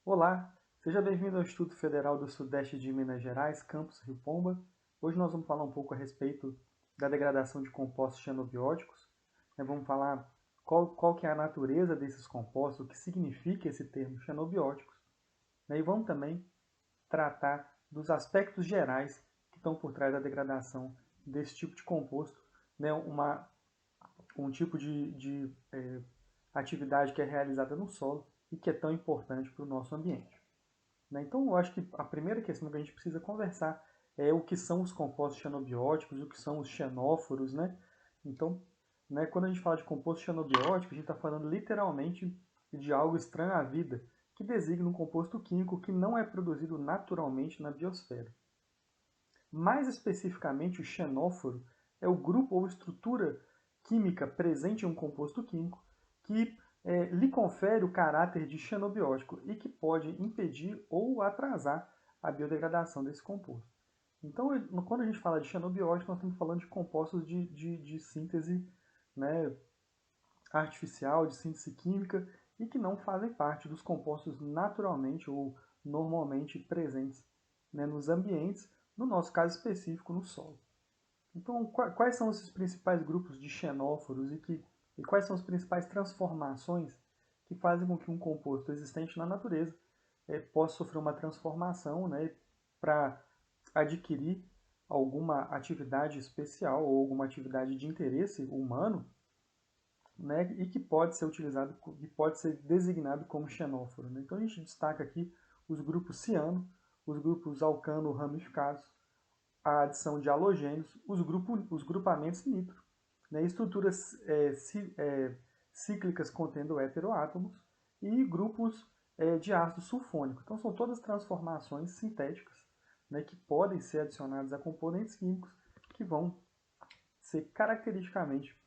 Olá, seja bem-vindo ao Instituto Federal do Sudeste de Minas Gerais, campus Rio Pomba. Hoje nós vamos falar um pouco a respeito da degradação de compostos xenobióticos. Vamos falar qual que é a natureza desses compostos, o que significa esse termo xenobióticos. E vamos também tratar dos aspectos gerais que estão por trás da degradação desse tipo de composto, um tipo de atividade que é realizada no solo e que é tão importante para o nosso ambiente. Então, eu acho que a primeira questão que a gente precisa conversar é o que são os compostos xenobióticos, o que são os xenóforos, né? Então, quando a gente fala de composto xenobiótico, a gente está falando literalmente de algo estranho à vida, que designa um composto químico que não é produzido naturalmente na biosfera. Mais especificamente, o xenóforo é o grupo ou estrutura química presente em um composto químico que lhe confere o caráter de xenobiótico e que pode impedir ou atrasar a biodegradação desse composto. Então, quando a gente fala de xenobiótico, nós estamos falando de compostos de síntese, né, artificial, de síntese química, e que não fazem parte dos compostos naturalmente ou normalmente presentes, nos ambientes, no nosso caso específico, no solo. Então, quais são esses principais grupos de xenóforos e quais são as principais transformações que fazem com que um composto existente na natureza possa sofrer uma transformação, para adquirir alguma atividade especial ou alguma atividade de interesse humano, e que pode ser utilizado, que pode ser designado como xenóforo. Então a gente destaca aqui os grupos ciano, os grupos alcano ramificados, a adição de halogênios, os grupamentos nitro, estruturas cíclicas contendo heteroátomos e grupos de ácido sulfônico. Então são todas transformações sintéticas, que podem ser adicionadas a componentes químicos que vão ser caracteristicamente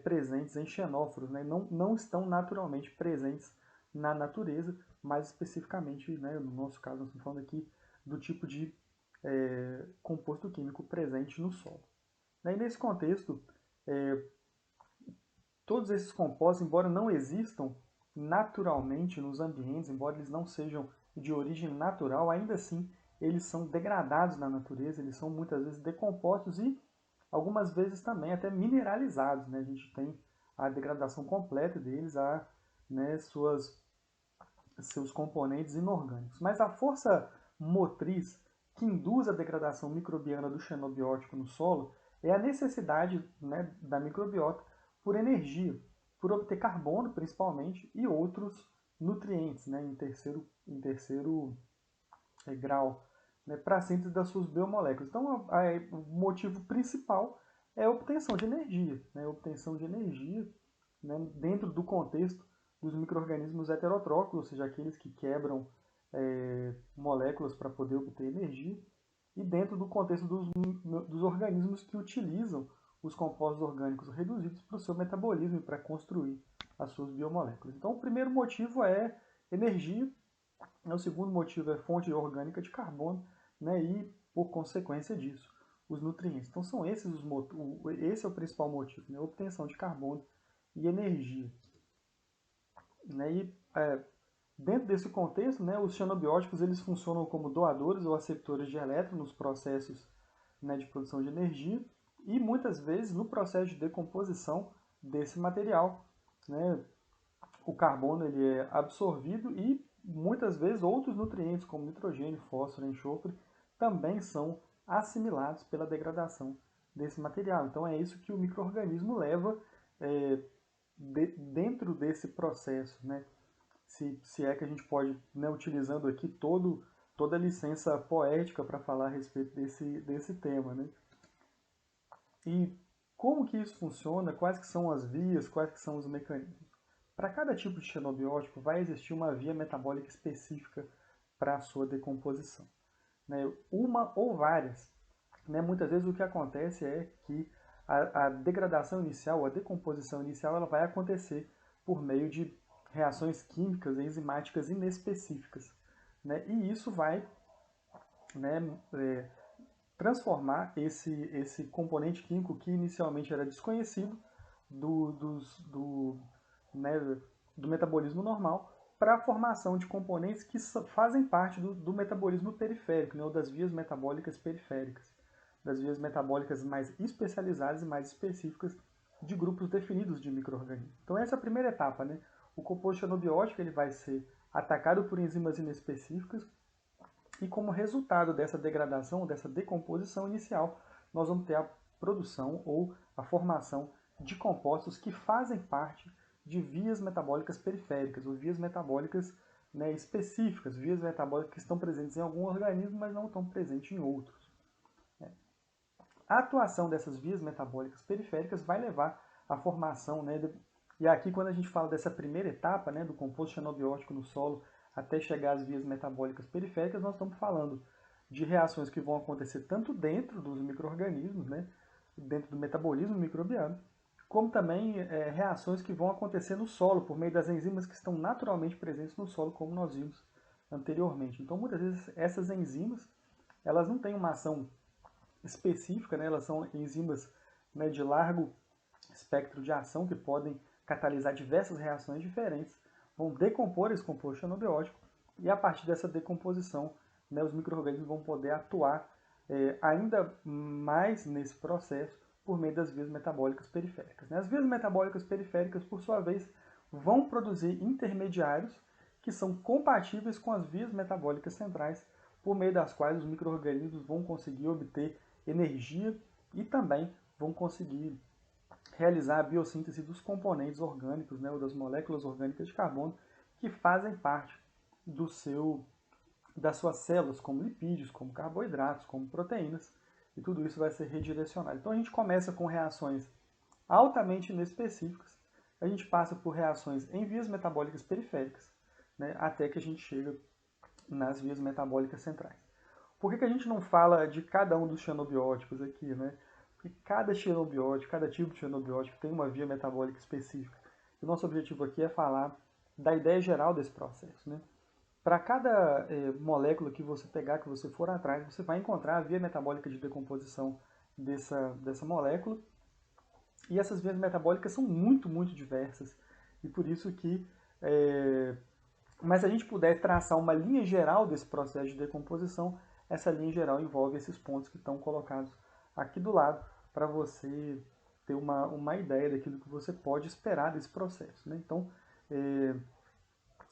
presentes em xenóforos, não estão naturalmente presentes na natureza, mais especificamente, no nosso caso, nós estamos falando aqui do tipo de composto químico presente no solo. E nesse contexto, todos esses compostos, embora não existam naturalmente nos ambientes, embora eles não sejam de origem natural, ainda assim eles são degradados na natureza, eles são muitas vezes decompostos e algumas vezes também até mineralizados. A gente tem a degradação completa deles, seus componentes inorgânicos. Mas a força motriz que induz a degradação microbiana do xenobiótico no solo é a necessidade, da microbiota por energia, por obter carbono principalmente e outros nutrientes, em terceiro grau, para a síntese das suas biomoléculas. Então, o motivo principal é a obtenção de energia, a obtenção de energia, dentro do contexto dos micro-organismos heterotróficos, ou seja, aqueles que quebram moléculas para poder obter energia, e dentro do contexto dos organismos que utilizam os compostos orgânicos reduzidos para o seu metabolismo e para construir as suas biomoléculas. Então, o primeiro motivo é energia, o segundo motivo é fonte orgânica de carbono, e, por consequência disso, os nutrientes. Então, são esses esse é o principal motivo, a obtenção de carbono e energia. E, dentro desse contexto, os xenobióticos eles funcionam como doadores ou aceptores de elétrons nos processos, de produção de energia e muitas vezes no processo de decomposição desse material. O carbono ele é absorvido e muitas vezes outros nutrientes como nitrogênio, fósforo, enxofre também são assimilados pela degradação desse material. Então é isso que o micro-organismo leva dentro desse processo, se é que a gente pode, utilizando aqui toda a licença poética para falar a respeito desse tema. E como que isso funciona, quais que são as vias, quais que são os mecanismos. Para cada tipo de xenobiótico vai existir uma via metabólica específica para a sua decomposição. Uma ou várias. Muitas vezes o que acontece é que a degradação inicial, a decomposição inicial, ela vai acontecer por meio de reações químicas enzimáticas inespecíficas. E isso vai transformar esse componente químico que inicialmente era desconhecido do, dos, do, né, do metabolismo normal para a formação de componentes que fazem parte do metabolismo periférico, né, ou das vias metabólicas periféricas, das vias metabólicas mais especializadas e mais específicas de grupos definidos de micro-organismos. Então essa é a primeira etapa, né? O composto xenobiótico ele vai ser atacado por enzimas inespecíficas e como resultado dessa degradação, dessa decomposição inicial, nós vamos ter a produção ou a formação de compostos que fazem parte de vias metabólicas periféricas, ou vias metabólicas, né, específicas, vias metabólicas que estão presentes em algum organismo, mas não estão presentes em outros. A atuação dessas vias metabólicas periféricas vai levar à formação, né, e aqui quando a gente fala dessa primeira etapa, né, do composto xenobiótico no solo até chegar às vias metabólicas periféricas, nós estamos falando de reações que vão acontecer tanto dentro dos micro-organismos, né, dentro do metabolismo microbiano, como também reações que vão acontecer no solo, por meio das enzimas que estão naturalmente presentes no solo, como nós vimos anteriormente. Então, muitas vezes, essas enzimas, elas não têm uma ação específica, né? Elas são enzimas, né, de largo espectro de ação que podem catalisar diversas reações diferentes, vão decompor esse composto xenobiótico e a partir dessa decomposição, né, os micro-organismos vão poder atuar ainda mais nesse processo por meio das vias metabólicas periféricas. As vias metabólicas periféricas, por sua vez, vão produzir intermediários que são compatíveis com as vias metabólicas centrais, por meio das quais os micro-organismos vão conseguir obter energia e também vão conseguir realizar a biossíntese dos componentes orgânicos, né, ou das moléculas orgânicas de carbono que fazem parte das suas células, como lipídios, como carboidratos, como proteínas, e tudo isso vai ser redirecionado. Então a gente começa com reações altamente inespecíficas, a gente passa por reações em vias metabólicas periféricas, né, até que a gente chega nas vias metabólicas centrais. Por que a gente não fala de cada um dos xenobióticos aqui, né? Porque cada xenobiótico, cada tipo de xenobiótico tem uma via metabólica específica. E o nosso objetivo aqui é falar da ideia geral desse processo, né? Para cada molécula que você pegar, que você for atrás, você vai encontrar a via metabólica de decomposição dessa molécula. E essas vias metabólicas são muito, muito diversas. E por isso que... mas se a gente puder traçar uma linha geral desse processo de decomposição, essa linha geral envolve esses pontos que estão colocados aqui do lado, para você ter uma ideia daquilo que você pode esperar desse processo, né? Então,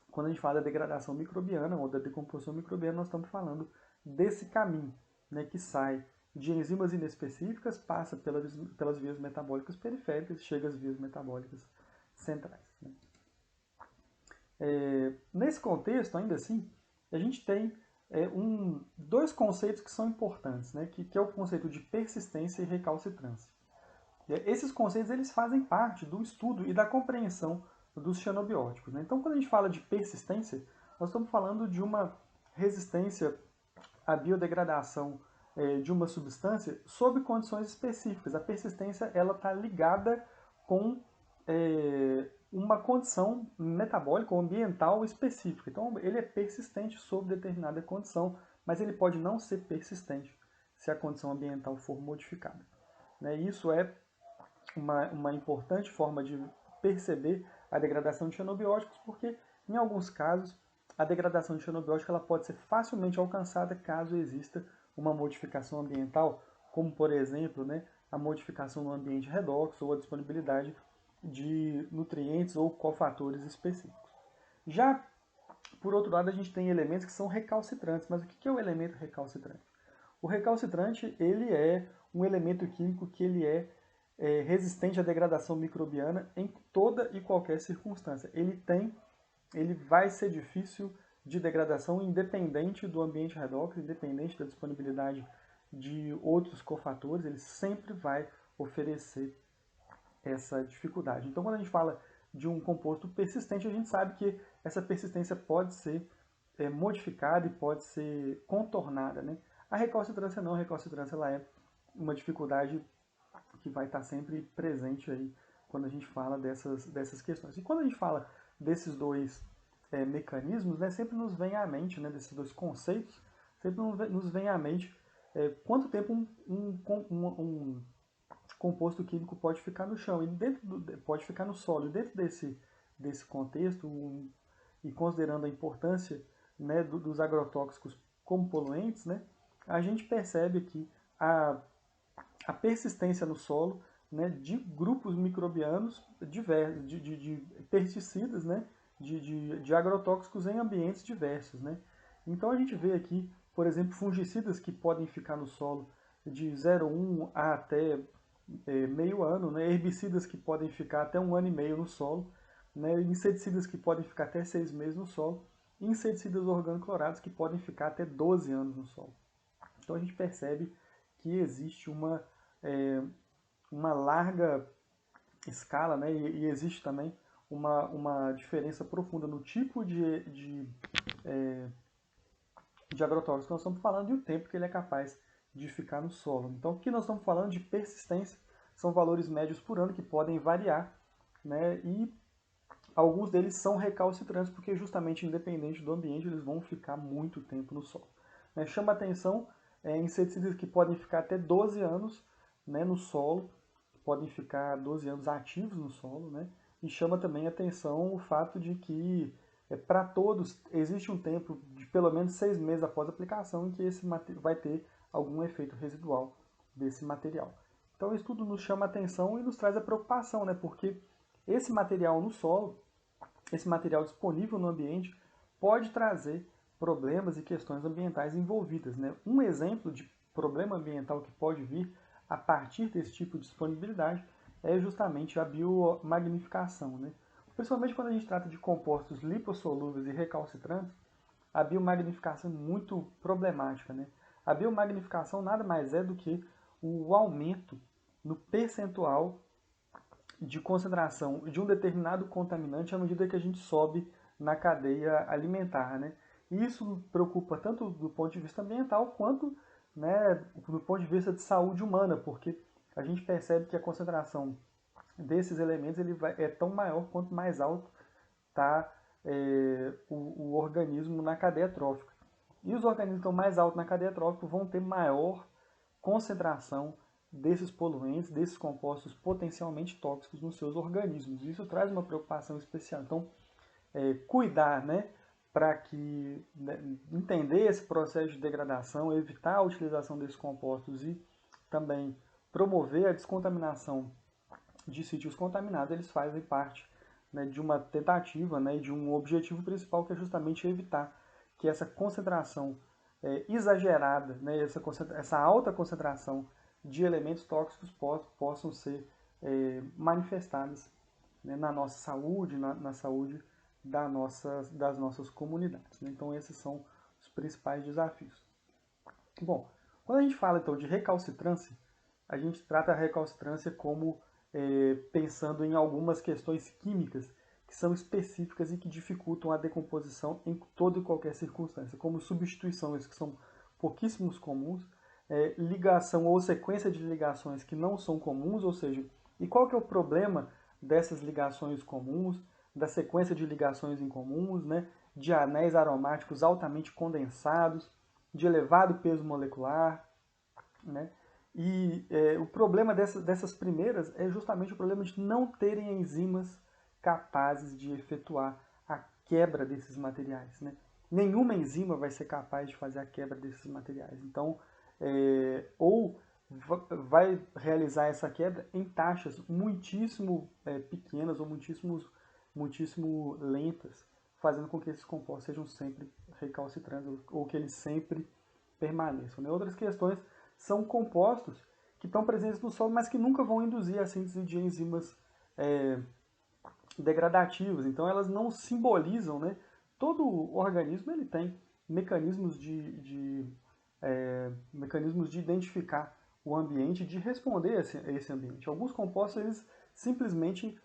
quando a gente fala da degradação microbiana ou da decomposição microbiana, nós estamos falando desse caminho, né, que sai de enzimas inespecíficas, passa pelas vias metabólicas periféricas e chega às vias metabólicas centrais, né? Nesse contexto, ainda assim, a gente tem dois conceitos que são importantes, né, que é o conceito de persistência e recalcitrância. Esses conceitos eles fazem parte do estudo e da compreensão dos xenobióticos, né? Então, quando a gente fala de persistência, nós estamos falando de uma resistência à biodegradação de uma substância sob condições específicas. A persistência ela está ligada com uma condição metabólica ou ambiental específica. Então, ele é persistente sob determinada condição, mas ele pode não ser persistente se a condição ambiental for modificada, né? Isso é uma importante forma de perceber a degradação de xenobióticos, porque, em alguns casos, a degradação de xenobiótico ela pode ser facilmente alcançada caso exista uma modificação ambiental, como, por exemplo, né, a modificação no ambiente redoxo ou a disponibilidade de nutrientes ou cofatores específicos. Já, por outro lado, a gente tem elementos que são recalcitrantes. Mas o que é o elemento recalcitrante? O recalcitrante ele é um elemento químico que ele é resistente à degradação microbiana em toda e qualquer circunstância. Ele vai ser difícil de degradação independente do ambiente redox, independente da disponibilidade de outros cofatores, ele sempre vai oferecer essa dificuldade. Então, quando a gente fala de um composto persistente, a gente sabe que essa persistência pode ser modificada e pode ser contornada, né? A recalcitrância não, a recalcitrância ela é uma dificuldade que vai estar sempre presente aí quando a gente fala dessas questões. E quando a gente fala desses dois mecanismos, né, sempre nos vem à mente, né, desses dois conceitos, sempre nos vem à mente quanto tempo um composto químico pode ficar no chão, e pode ficar no solo. E dentro desse contexto, e considerando a importância, né, dos agrotóxicos como poluentes, né, a gente percebe aqui a persistência no solo, né, de grupos microbianos diversos, de pesticidas, né, de agrotóxicos em ambientes diversos. Né. Então a gente vê aqui, por exemplo, fungicidas que podem ficar no solo de 0,1 a até meio ano, né, herbicidas que podem ficar até 1 ano e meio no solo, né, inseticidas que podem ficar até 6 meses no solo, e inseticidas organoclorados que podem ficar até 12 anos no solo. Então a gente percebe que existe uma larga escala, né, e existe também uma diferença profunda no tipo de agrotóxico que nós estamos falando e o tempo que ele é capaz de ficar no solo. Então, aqui nós estamos falando de persistência, são valores médios por ano que podem variar, né, e alguns deles são recalcitrantes, porque justamente independente do ambiente, eles vão ficar muito tempo no solo. Né. Chama atenção inseticidas que podem ficar até 12 anos, né, no solo, podem ficar 12 anos ativos no solo, né, e chama também atenção o fato de que para todos existe um tempo de pelo menos 6 meses após a aplicação em que esse vai ter algum efeito residual desse material. Então isso tudo nos chama atenção e nos traz a preocupação, né, porque esse material no solo, esse material disponível no ambiente, pode trazer problemas e questões ambientais envolvidas. Né? Um exemplo de problema ambiental que pode vir a partir desse tipo de disponibilidade é justamente a biomagnificação. Né? Principalmente quando a gente trata de compostos lipossolúveis e recalcitrantes, a biomagnificação é muito problemática. Né? A biomagnificação nada mais é do que o aumento no percentual de concentração de um determinado contaminante à medida que a gente sobe na cadeia alimentar. Né? E isso preocupa tanto do ponto de vista ambiental quanto, né, do ponto de vista de saúde humana, porque a gente percebe que a concentração desses elementos é tão maior quanto mais alto está o organismo na cadeia trófica. E os organismos que estão mais altos na cadeia trófica vão ter maior concentração desses poluentes, desses compostos potencialmente tóxicos nos seus organismos. Isso traz uma preocupação especial. Então, cuidar, né, para que entender esse processo de degradação, evitar a utilização desses compostos e também promover a descontaminação de sítios contaminados, eles fazem parte, né, de uma tentativa, né, de um objetivo principal que é justamente evitar que essa concentração exagerada, né, essa alta concentração de elementos tóxicos possam ser manifestadas, né, na nossa saúde, na saúde das nossas comunidades. Né? Então esses são os principais desafios. Bom, quando a gente fala então de recalcitrância, a gente trata a recalcitrância como pensando em algumas questões químicas que são específicas e que dificultam a decomposição em toda e qualquer circunstância, como substituições que são pouquíssimos comuns, ligação ou sequência de ligações que não são comuns, ou seja, e qual que é o problema dessas ligações comuns, da sequência de ligações incomuns, né, de anéis aromáticos altamente condensados, de elevado peso molecular, né? E o problema dessas primeiras é justamente o problema de não terem enzimas capazes de efetuar a quebra desses materiais. Né? Nenhuma enzima vai ser capaz de fazer a quebra desses materiais. Então, ou vai realizar essa quebra em taxas muitíssimo pequenas ou muitíssimo lentas, fazendo com que esses compostos sejam sempre recalcitrantes ou que eles sempre permaneçam. Né? Outras questões são compostos que estão presentes no solo, mas que nunca vão induzir a síntese de enzimas degradativas. Então elas não simbolizam, né? Todo organismo ele tem mecanismos mecanismos de identificar o ambiente, de responder a esse ambiente. Alguns compostos eles simplesmente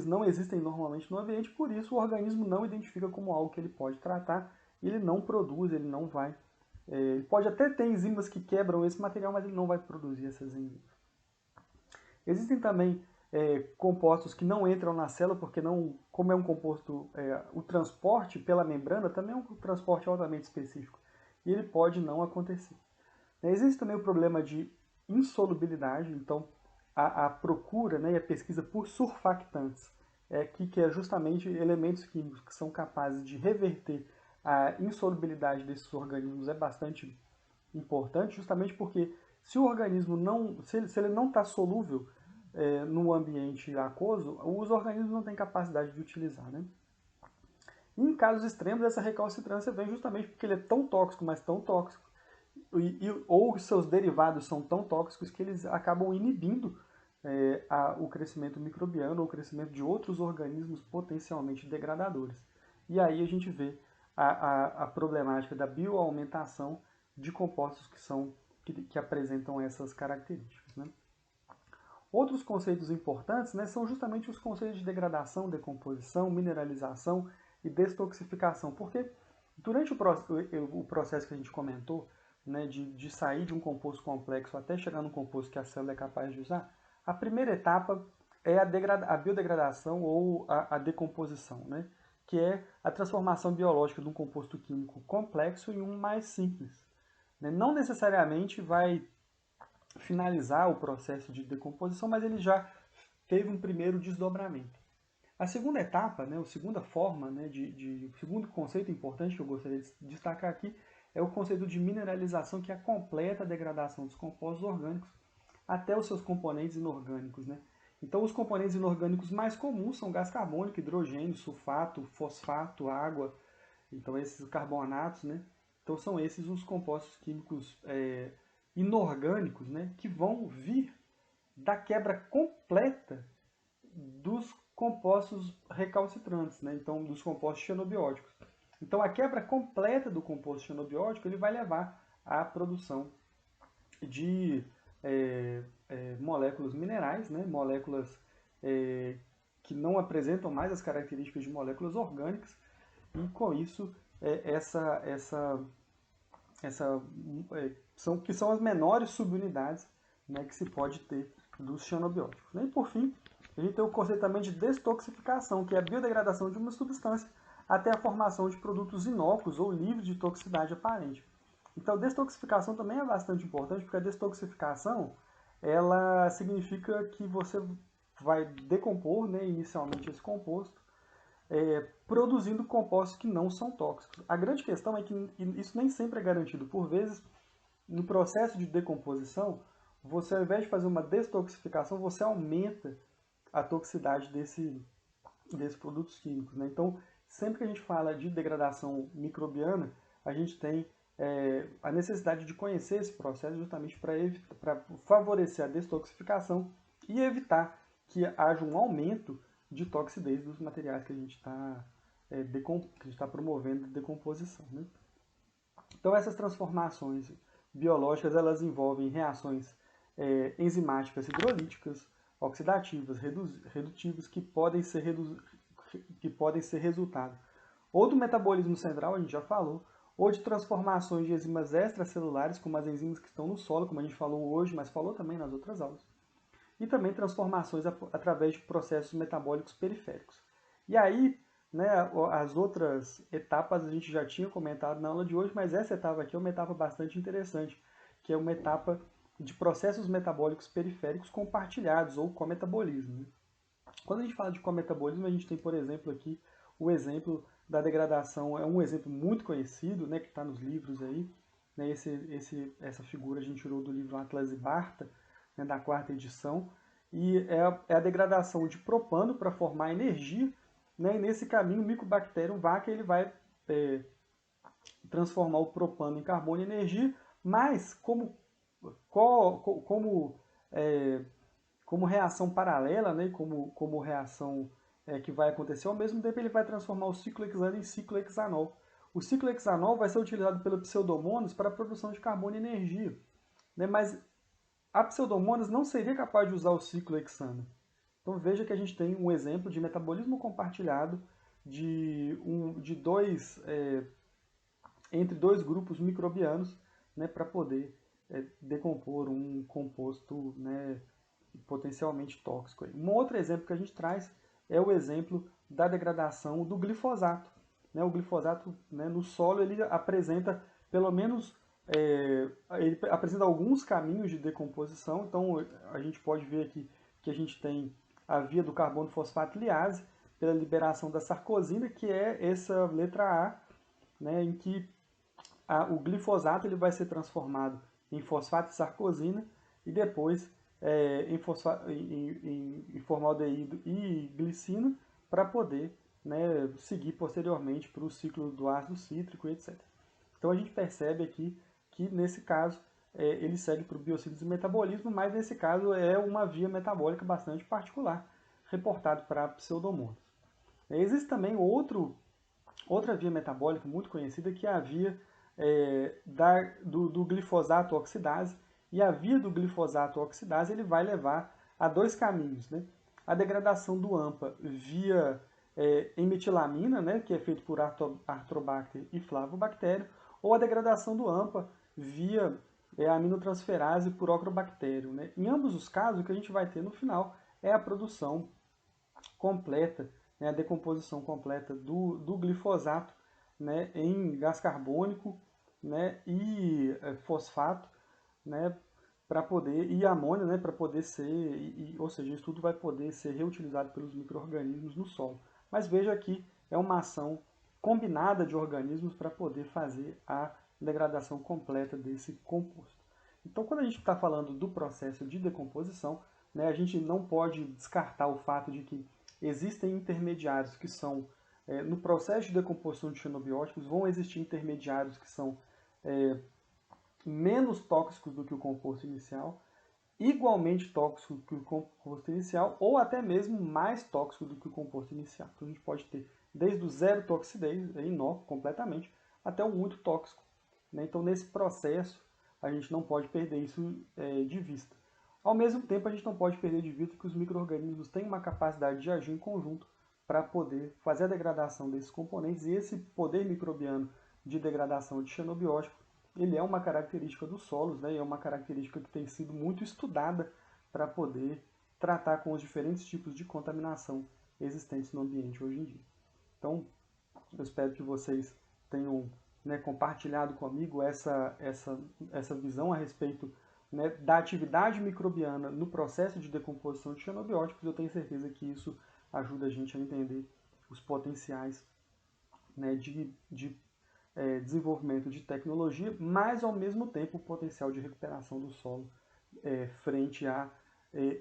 não existem normalmente no ambiente, por isso o organismo não identifica como algo que ele pode tratar, e ele não produz, ele não vai. Ele pode até ter enzimas que quebram esse material, mas ele não vai produzir essas enzimas. Existem também compostos que não entram na célula, porque não, como é um composto, o transporte pela membrana também é um transporte altamente específico, e ele pode não acontecer. Existe também o problema de insolubilidade, então a procura, né, e a pesquisa por surfactantes que é justamente elementos químicos que são capazes de reverter a insolubilidade desses organismos é bastante importante, justamente porque se o organismo não, se ele não está solúvel no ambiente aquoso, os organismos não têm capacidade de utilizar, né? E em casos extremos, essa recalcitrância vem justamente porque ele é tão tóxico, mas tão tóxico, ou os seus derivados são tão tóxicos que eles acabam inibindo o crescimento microbiano ou o crescimento de outros organismos potencialmente degradadores. E aí a gente vê a problemática da bioaumentação de compostos que apresentam essas características, né? Outros conceitos importantes, né, são justamente os conceitos de degradação, decomposição, mineralização e destoxificação, porque durante o processo que a gente comentou, né, de sair de um composto complexo até chegar num composto que a célula é capaz de usar, a primeira etapa é a biodegradação ou a decomposição, né, que é a transformação biológica de um composto químico complexo em um mais simples. Né? Não necessariamente vai finalizar o processo de decomposição, mas ele já teve um primeiro desdobramento. A segunda etapa, né, a segunda forma, né, o segundo conceito importante que eu gostaria de destacar aqui é o conceito de mineralização, que é a completa degradação dos compostos orgânicos até os seus componentes inorgânicos, né? Então, os componentes inorgânicos mais comuns são gás carbônico, hidrogênio, sulfato, fosfato, água, então esses carbonatos, né? Então, são esses os compostos químicos inorgânicos, né, que vão vir da quebra completa dos compostos recalcitrantes, né? Então, dos compostos xenobióticos. Então, a quebra completa do composto xenobiótico ele vai levar à produção de moléculas minerais, né? Moléculas que não apresentam mais as características de moléculas orgânicas, e com isso que são as menores subunidades, né, que se pode ter dos xenobióticos. E por fim, a gente tem o conceito também de destoxificação, que é a biodegradação de uma substância até a formação de produtos inócuos ou livres de toxicidade aparente. Então, destoxificação também é bastante importante, porque a destoxificação ela significa que você vai decompor, né, inicialmente esse composto, produzindo compostos que não são tóxicos. A grande questão é que isso nem sempre é garantido. Por vezes, no processo de decomposição, você, ao invés de fazer uma destoxificação, você aumenta a toxicidade desses produtos químicos, né? Então, sempre que a gente fala de degradação microbiana, a gente tem a necessidade de conhecer esse processo justamente para favorecer a destoxificação e evitar que haja um aumento de toxidez dos materiais que a gente está promovendo a decomposição, né? Então, essas transformações biológicas elas envolvem reações enzimáticas hidrolíticas, oxidativas, redutivas, que podem ser resultado ou do metabolismo central, a gente já falou, ou de transformações de enzimas extracelulares, como as enzimas que estão no solo, como a gente falou hoje, mas falou também nas outras aulas, e também transformações através de processos metabólicos periféricos. E aí, né, as outras etapas a gente já tinha comentado na aula de hoje, mas essa etapa aqui é uma etapa bastante interessante, que é uma etapa de processos metabólicos periféricos compartilhados, ou cometabolismo. Quando a gente fala de cometabolismo, a gente tem, por exemplo, aqui o exemplo da degradação, é um exemplo muito conhecido, né, que está nos livros aí, né, essa figura a gente tirou do livro Atlas e Barta, né, da 4ª edição, e é a degradação de propano para formar energia, né, e nesse caminho o Mycobacterium vacca ele vai transformar o propano em carbono e energia, mas como reação paralela, né, como reação que vai acontecer, ao mesmo tempo ele vai transformar o ciclohexano em ciclohexanol. O ciclohexanol vai ser utilizado pelo Pseudomonas para a produção de carbono e energia, né, mas a Pseudomonas não seria capaz de usar o ciclohexano. Então veja que a gente tem um exemplo de metabolismo compartilhado entre dois grupos microbianos, né, para poder decompor um composto, né, potencialmente tóxico. Um outro exemplo que a gente traz é o exemplo da degradação do glifosato. Né, o glifosato, né, no solo ele apresenta pelo menos ele apresenta alguns caminhos de decomposição. Então a gente pode ver aqui que a gente tem a via do carbono fosfato liase, pela liberação da sarcosina, que é essa letra A, né, em que o glifosato ele vai ser transformado em fosfato de sarcosina e depois em formaldeído e glicina para poder, né, seguir posteriormente para o ciclo do ácido cítrico, etc. Então a gente percebe aqui que nesse caso ele segue para o biossíntese e metabolismo, mas nesse caso é uma via metabólica bastante particular, reportado para pseudomonas. Existe também outra via metabólica muito conhecida, que é a via do glifosato oxidase, e a via do glifosato oxidase ele vai levar a dois caminhos, né? A degradação do AMPA via emetilamina, né, que é feito por Artrobacter e Flavobactério, ou a degradação do AMPA via aminotransferase por Ochrobacterium, né? Em ambos os casos, o que a gente vai ter no final é a produção completa, né, a decomposição completa do glifosato, né, em gás carbônico, né, e fosfato, né, para poder, e amônia, né, para poder ser, ou seja, isso tudo vai poder ser reutilizado pelos micro-organismos no solo. Mas veja que é uma ação combinada de organismos para poder fazer a degradação completa desse composto. Então, quando a gente está falando do processo de decomposição, né, a gente não pode descartar o fato de que existem intermediários que são, no processo de decomposição de xenobióticos, vão existir intermediários que são menos tóxicos do que o composto inicial, igualmente tóxicos que o composto inicial, ou até mesmo mais tóxicos do que o composto inicial. Então a gente pode ter desde o zero toxidez, inócuo completamente, até o muito tóxico, né? Então nesse processo a gente não pode perder isso de vista. Ao mesmo tempo, a gente não pode perder de vista que os micro-organismos têm uma capacidade de agir em conjunto para poder fazer a degradação desses componentes, e esse poder microbiano de degradação de xenobiótico, ele é uma característica dos solos, né, e é uma característica que tem sido muito estudada para poder tratar com os diferentes tipos de contaminação existentes no ambiente hoje em dia. Então, eu espero que vocês tenham, né, compartilhado comigo essa visão a respeito, né, da atividade microbiana no processo de decomposição de xenobióticos. Eu tenho certeza que isso ajuda a gente a entender os potenciais, né, de desenvolvimento de tecnologia, mas ao mesmo tempo o potencial de recuperação do solo frente a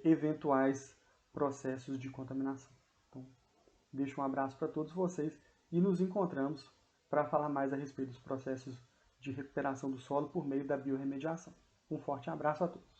eventuais processos de contaminação. Então, deixo um abraço para todos vocês e nos encontramos para falar mais a respeito dos processos de recuperação do solo por meio da biorremediação. Um forte abraço a todos.